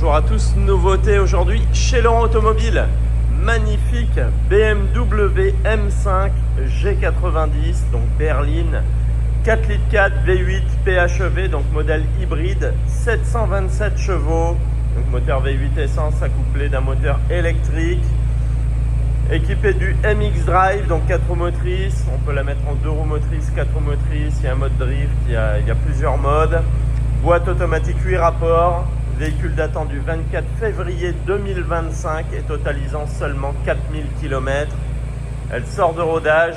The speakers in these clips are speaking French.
bonjour à tous. Nouveauté aujourd'hui chez Laurent Automobile. Magnifique BMW M5 G90, donc berline, 4 litres 4 V8 PHEV, donc modèle hybride, 727 chevaux, donc moteur V8 essence accouplé d'un moteur électrique, équipé du MX Drive, donc 4 roues motrices. On peut la mettre en 2 roues motrices, 4 roues motrices, il y a un mode drift, il y a plusieurs modes. Boîte automatique 8 rapports, véhicule datant du 24 février 2025 et totalisant seulement 4000 km. Elle sort de rodage,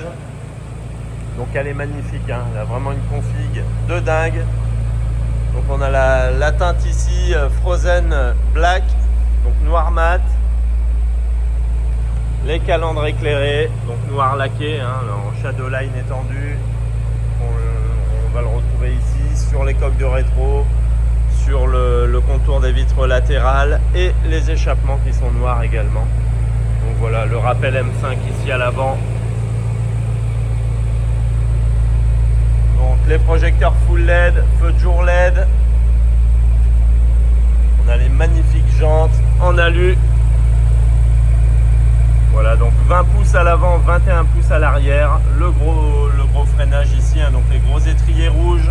donc elle est magnifique, hein. Elle a vraiment une config de dingue. Donc on a la teinte ici Frozen Black, donc noir mat. Les calandres éclairés, donc noir laqué, hein, en shadow line étendu. On va le retrouver ici sur les coques de rétro, sur le contour des vitres latérales et les échappements qui sont noirs également. Donc voilà, le rappel M5 ici à l'avant. Donc les projecteurs full LED, feu de jour LED. On a les magnifiques jantes en alu. Voilà, donc 20 pouces à l'avant, 21 pouces à l'arrière. Le gros freinage ici, hein, donc les gros étriers rouges.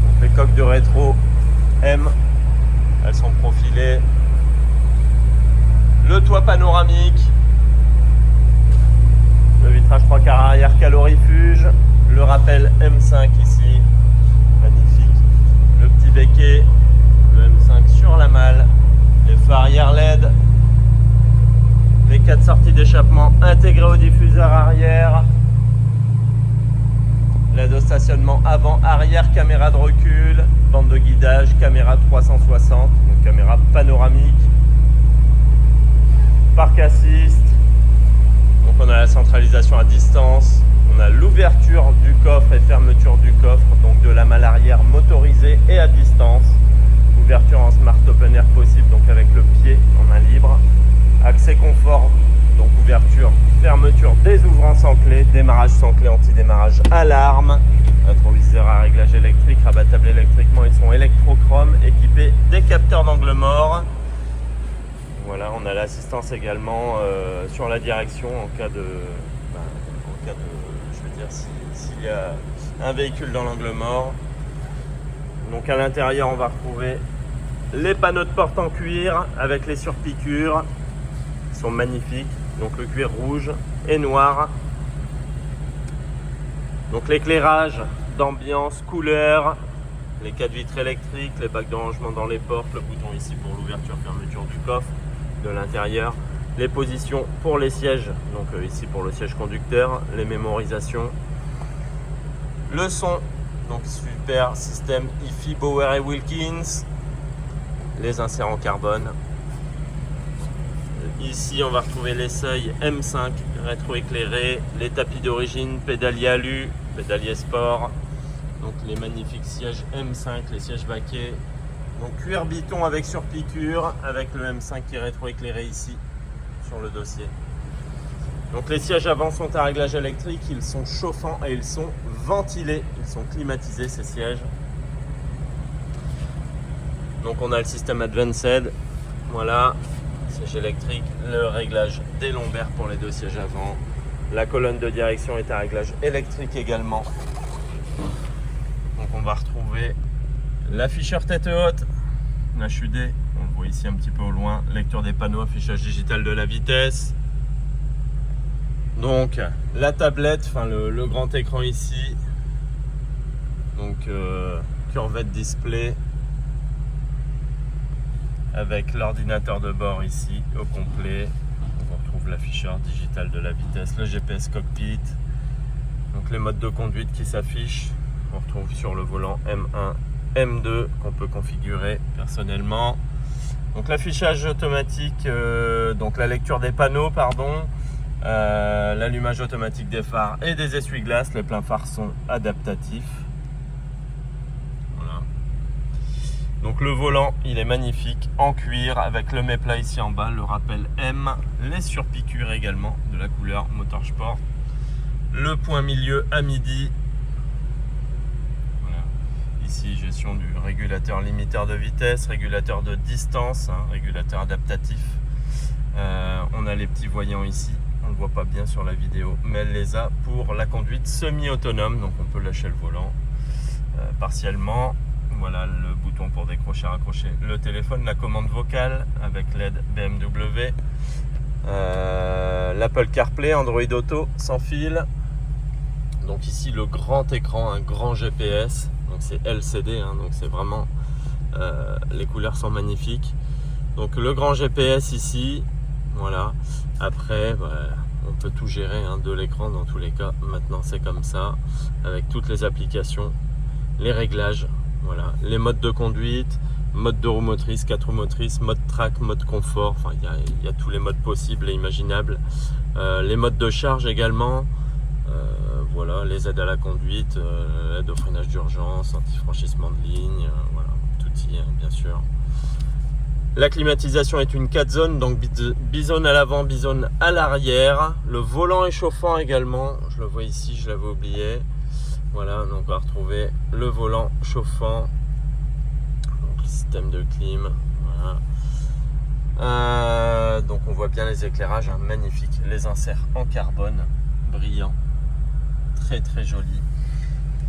Donc les coques de rétro M, elles sont profilées. Le toit panoramique. Le vitrage 3 quarts arrière calorifuge. Le rappel M5 ici, magnifique. Le petit béquet. Le M5 sur la malle, les phares arrière LED, les 4 sorties d'échappement intégrées au diffuseur arrière, l'aide au stationnement avant, arrière, caméra de recul, bande de guidage, caméra 360, donc caméra panoramique, park assist, donc on a la centralisation à distance, on a l'ouverture du coffre et fermeture du coffre, donc de la malle arrière motorisée et à distance. Ouverture en smart open air possible, donc avec le pied en main libre. Accès confort, donc ouverture, fermeture des ouvrants sans clé, démarrage sans clé, anti-démarrage alarme, rétroviseur à réglage électrique, rabattable électriquement, ils sont électrochromes, équipés des capteurs d'angle mort. Voilà, on a l'assistance également sur la direction en cas de, je veux dire, s'il y a un véhicule dans l'angle mort. Donc à l'intérieur, on va retrouver les panneaux de porte en cuir avec les surpiqûres qui sont magnifiques. Donc le cuir rouge et noir. Donc l'éclairage d'ambiance, couleur, les 4 vitres électriques, les bacs de rangement dans les portes, le bouton ici pour l'ouverture, fermeture du coffre de l'intérieur, les positions pour les sièges, donc ici pour le siège conducteur, les mémorisations, le son. Donc super système IFI, Bauer et Wilkins, les inserts en carbone. Ici on va retrouver les seuils M5 rétro-éclairés, les tapis d'origine, pédalier alu, pédalier sport. Donc les magnifiques sièges M5, les sièges baquets. Donc cuir biton avec surpiqûre, avec le M5 qui est rétro-éclairé ici sur le dossier. Donc les sièges avant sont à réglage électrique, ils sont chauffants et ils sont ventilés, ils sont climatisés ces sièges. Donc on a le système Advanced, voilà, siège électrique, le réglage des lombaires pour les 2 sièges avant. La colonne de direction est à réglage électrique également. Donc on va retrouver l'afficheur tête haute, HUD, on le voit ici un petit peu au loin, lecture des panneaux, affichage digital de la vitesse. Donc la tablette, enfin le grand écran ici, donc curvette display avec l'ordinateur de bord ici au complet. On retrouve l'afficheur digital de la vitesse, le GPS cockpit, donc les modes de conduite qui s'affichent. On retrouve sur le volant M1, M2 qu'on peut configurer personnellement. Donc l'affichage automatique, donc la lecture des panneaux, pardon. L'allumage automatique des phares et des essuie-glaces, les pleins phares sont adaptatifs. Voilà. Donc le volant, il est magnifique en cuir avec le méplat ici en bas, le rappel M, les surpiqûres également de la couleur Motorsport, le point milieu à midi. Voilà. ici gestion du régulateur limiteur de vitesse, régulateur de distance, régulateur adaptatif. On a les petits voyants ici, on ne le voit pas bien sur la vidéo, mais elle les a pour la conduite semi-autonome, donc on peut lâcher le volant partiellement. Voilà le bouton pour décrocher, raccrocher le téléphone, la commande vocale avec l'aide BMW, l'Apple CarPlay, Android Auto sans fil. Donc ici le grand écran, un grand GPS, donc c'est LCD, donc c'est vraiment, les couleurs sont magnifiques. Donc le grand GPS ici, voilà. Après, on peut tout gérer de l'écran dans tous les cas. Maintenant c'est comme ça, avec toutes les applications, les réglages, voilà, les modes de conduite, mode 2 roues motrices, 4 roues motrices, mode track, mode confort. Enfin, il y a tous les modes possibles et imaginables. Les modes de charge également. Voilà, les aides à la conduite, aide au freinage d'urgence, anti-franchissement de ligne, voilà, tout y est bien sûr. La climatisation est une 4 zones, donc bizone à l'avant, bizone à l'arrière. Le volant est chauffant également, je le vois ici, je l'avais oublié. Voilà, donc on va retrouver le volant chauffant, donc le système de clim, voilà. Donc on voit bien les éclairages, magnifiques, les inserts en carbone, brillants. Très très joli.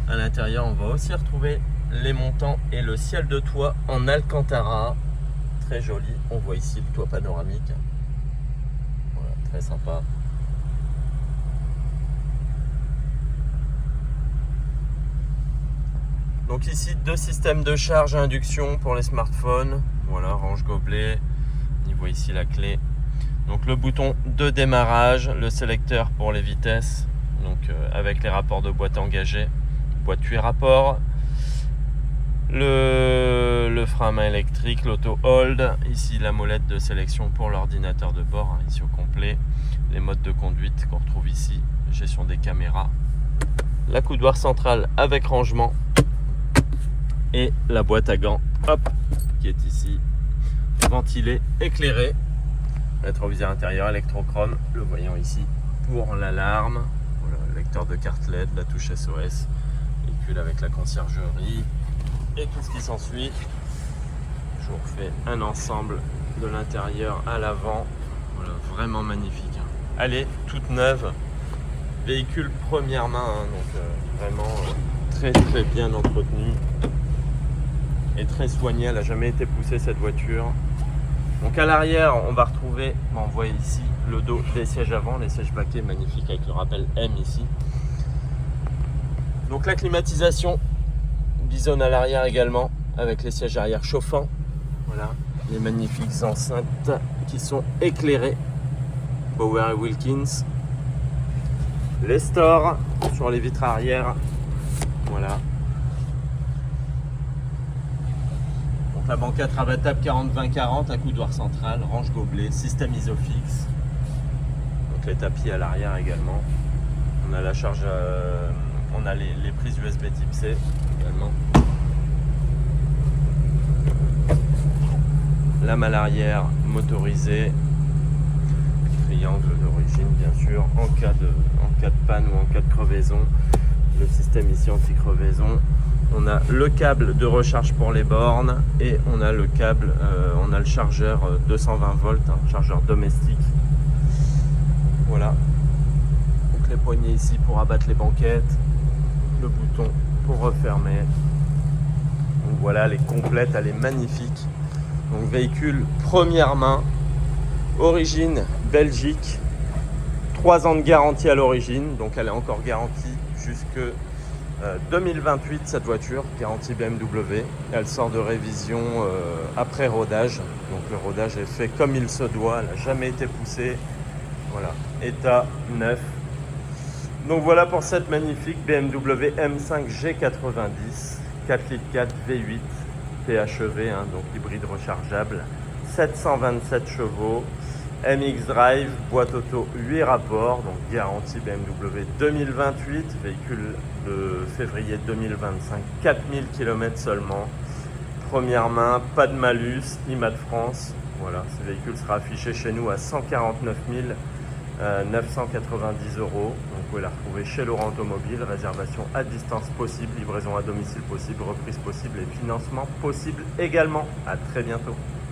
À l'intérieur, on va aussi retrouver les montants et le ciel de toit en Alcantara. Très joli. On voit ici le toit panoramique. Voilà, très sympa. Donc ici, 2 systèmes de charge à induction pour les smartphones. Voilà, range gobelet. On voit ici la clé. Donc le bouton de démarrage, le sélecteur pour les vitesses. Donc avec les rapports de boîte engagés, boîte 8 rapports, le frein à main électrique, l'auto hold, ici la molette de sélection pour l'ordinateur de bord, ici au complet, les modes de conduite qu'on retrouve ici, gestion des caméras, la coudoir centrale avec rangement et la boîte à gants, hop, qui est ici, ventilée, éclairée, rétroviseur intérieur électrochrome, le voyant ici pour l'alarme. Lecteur de carte LED, la touche SOS, véhicule avec la conciergerie et tout ce qui s'ensuit. Je vous refais un ensemble de l'intérieur à l'avant, voilà, vraiment magnifique. Elle est toute neuve, véhicule première main, donc vraiment très très bien entretenu et très soigné. Elle n'a jamais été poussée cette voiture. Donc à l'arrière, on va retrouver, on voit ici le dos des sièges avant, les sièges baquets magnifiques avec le rappel M ici. Donc la climatisation, bisonne à l'arrière également, avec les sièges arrière chauffants. Voilà, les magnifiques enceintes qui sont éclairées. Bauer et Wilkins. Les stores sur les vitres arrière. Voilà. La banquette rabattable 40-20-40 à coudoir central, range gobelet, système Isofix. Donc les tapis à l'arrière également. On a la charge, on a les prises USB type C également. Lame à l'arrière motorisée. Triangle d'origine bien sûr. En cas de panne ou en cas de crevaison. Le système ici anti-crevaison. On a le câble de recharge pour les bornes et on a le câble, on a le chargeur 220 volts, chargeur domestique. Voilà. Donc les poignées ici pour abattre les banquettes, le bouton pour refermer. Donc voilà, elle est complète, elle est magnifique. Donc véhicule première main, origine Belgique, 3 ans de garantie à l'origine, donc elle est encore garantie jusque 2028 cette voiture, garantie BMW. Elle sort de révision après rodage, donc le rodage est fait comme il se doit, elle n'a jamais été poussée. Voilà, état neuf. Donc voilà pour cette magnifique BMW M5 G90, 4 litres 4 V8 PHEV, donc hybride rechargeable, 727 chevaux. MX Drive, boîte auto 8 rapports, donc garantie BMW 2028, véhicule de février 2025, 4000 km seulement, première main, pas de malus, IMAT France. Voilà, ce véhicule sera affiché chez nous à 149 000 990 euros. Donc vous pouvez la retrouver chez Laurent Automobile. Réservation à distance possible, livraison à domicile possible, reprise possible et financement possible également. À très bientôt.